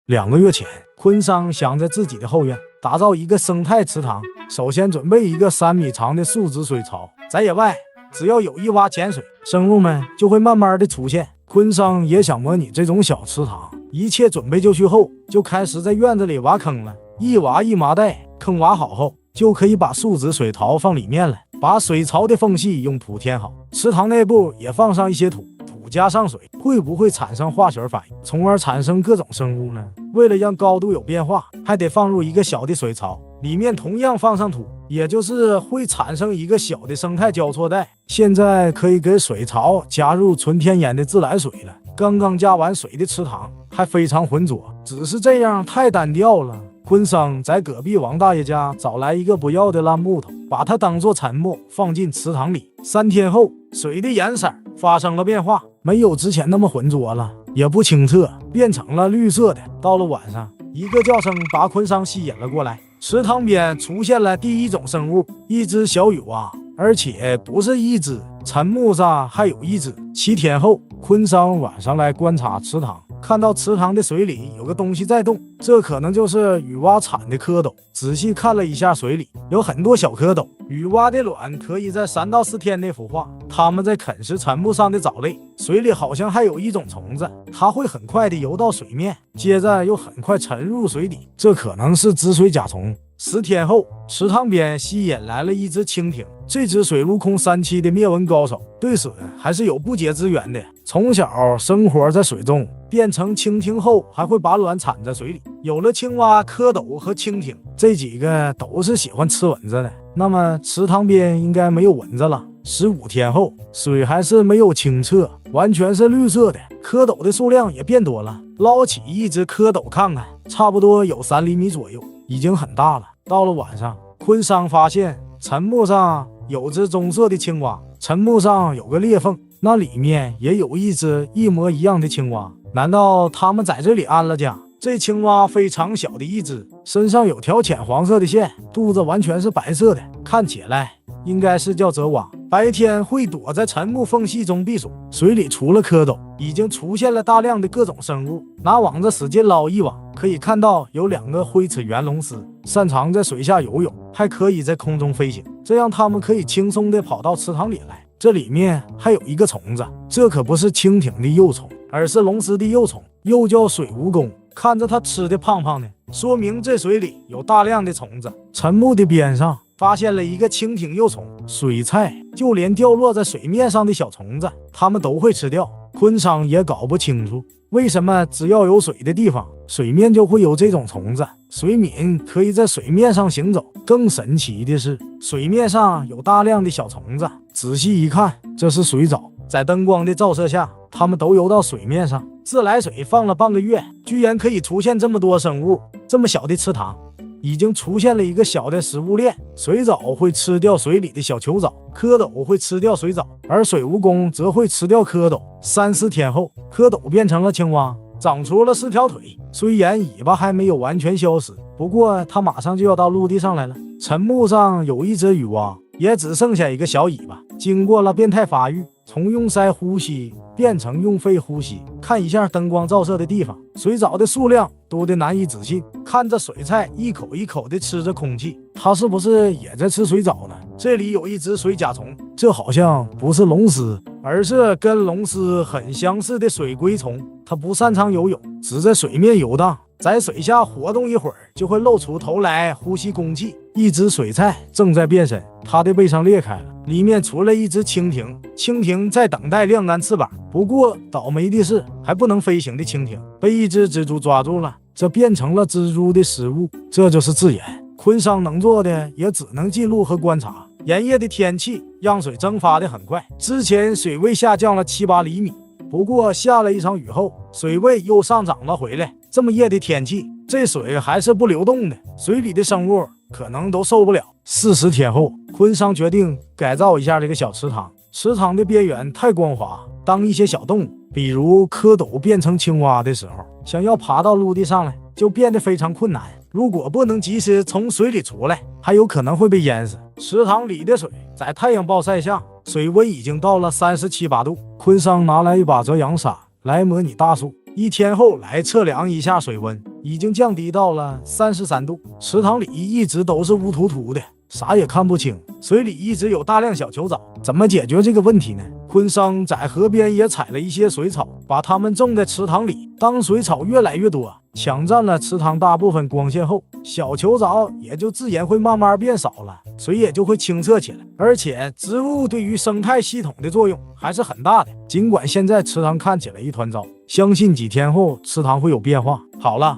2个月前，昆桑想在自己的后院打造一个生态池塘，首先准备一个3米长的树脂水槽，在野外只要有一洼碱水，生物们就会慢慢的出现。昆桑也想模拟这种小池塘，一切准备就绪后，就开始在院子里挖坑了，一挖一麻袋，坑挖好后，就可以把树脂水槽放里面了，把水槽的缝隙用土填好，池塘内部也放上一些土加上水，会不会产生化学反应，从而产生各种生物呢？为了让高度有变化，还得放入一个小的水槽，里面同样放上土，也就是会产生一个小的生态交错带。现在可以给水槽加入纯天然的自来水了。刚刚加完水的池塘还非常浑浊，只是这样太单调了。昆桑在隔壁王大爷家找来一个不要的烂木头，把它当作沉没放进池塘里。3天后，水的颜色发生了变化，没有之前那么浑浊了，也不清澈，变成了绿色的。到了晚上，一个叫声把昆桑吸引了过来，池塘边出现了第一种生物，一只小雨蛙，而且不是一只，沉木上还有一只。7天后，昆桑晚上来观察池塘，看到池塘的水里有个东西在动，这可能就是雨蛙产的蝌蚪。仔细看了一下水里，有很多小蝌蚪。雨蛙的卵可以在3到4天内孵化，它们在啃食沉木上的藻类。水里好像还有一种虫子，它会很快的游到水面，接着又很快沉入水底，这可能是止水甲虫。10天后，池塘边吸引来了一只蜻蜓，这只水陆空3栖的灭蚊高手，对水还是有不解之缘的。从小生活在水中，变成蜻蜓后还会把卵产在水里。有了青蛙、蝌蚪和蜻蜓，这几个都是喜欢吃蚊子的，那么池塘边应该没有蚊子了。15天后，水还是没有清澈，完全是绿色的，蝌蚪的数量也变多了。捞起一只蝌蚪看看，差不多有3厘米左右，已经很大了。到了晚上，昆桑发现沉木上有只棕色的青蛙，沉木上有个裂缝，那里面也有一只一模一样的青蛙。难道他们在这里安了家？这青蛙非常小的一只，身上有条浅黄色的线，肚子完全是白色的，看起来应该是叫泽蛙。白天会躲在沉木缝隙中避暑，水里除了蝌蚪，已经出现了大量的各种生物。拿网子使劲捞一网，可以看到有2个灰齿圆龙丝，擅长在水下游泳，还可以在空中飞行，这样它们可以轻松地跑到池塘里来。这里面还有一个虫子，这可不是蜻蜓的幼虫，而是龙丝的幼虫，又叫水蜈蚣。看着它吃的胖胖的，说明这水里有大量的虫子。沉木的边上发现了一个蜻蜓幼虫，水菜，就连掉落在水面上的小虫子，它们都会吃掉。昆桑也搞不清楚，为什么只要有水的地方，水面就会有这种虫子。水敏可以在水面上行走，更神奇的是，水面上有大量的小虫子。仔细一看，这是水藻，在灯光的照射下，它们都游到水面上。自来水放了半个月，居然可以出现这么多生物。这么小的池塘已经出现了一个小的食物链，水藻会吃掉水里的小球藻，蝌蚪会吃掉水藻，而水蜈蚣则会吃掉蝌蚪。3、4天后，蝌蚪变成了青蛙，长出了4条腿，虽然尾巴还没有完全消失，不过它马上就要到陆地上来了。沉木上有一只雨蛙，也只剩下一个小尾巴，经过了变态发育，从用鳃呼吸变成用肺呼吸。看一下灯光照射的地方，水藻的数量多得难以置信。看着水菜一口一口地吃着空气，它是不是也在吃水藻呢？这里有一只水甲虫，这好像不是龙丝，而是跟龙丝很相似的水龟虫。它不擅长游泳，只在水面游荡，在水下活动一会儿就会露出头来呼吸空气。一只水菜正在变身，它的背上裂开了，里面出了一只蜻蜓，蜻蜓在等待晾干翅膀。不过倒霉的是，还不能飞行的蜻蜓被一只蜘蛛抓住了，这变成了蜘蛛的食物。这就是自然，昆桑能做的也只能记录和观察。炎热的天气让水蒸发的很快，之前水位下降了7、8厘米，不过下了一场雨后，水位又上涨了回来。这么热的天气，这水还是不流动的，水里的生物可能都受不了。40天后，昆桑决定改造一下这个小池塘。池塘的边缘太光滑，当一些小动物，比如蝌蚪变成青蛙的时候，想要爬到陆地上来，就变得非常困难。如果不能及时从水里出来，还有可能会被淹死。池塘里的水在太阳暴晒下，水温已经到了37、8度。昆桑拿来一把遮阳伞来模拟大树，1天后来测量一下水温，已经降低到了33度，池塘里一直都是乌突突的，啥也看不清，水里一直有大量小球藻。怎么解决这个问题呢？昆桑在河边也采了一些水草，把它们种在池塘里。当水草越来越多，抢占了池塘大部分光线后，小球藻也就自然会慢慢变少了，水也就会清澈起来。而且植物对于生态系统的作用还是很大的。尽管现在池塘看起来一团糟，相信几天后池塘会有变化。好了，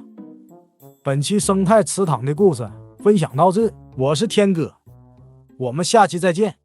本期生态池塘的故事分享到这，我是天哥，我们下期再见。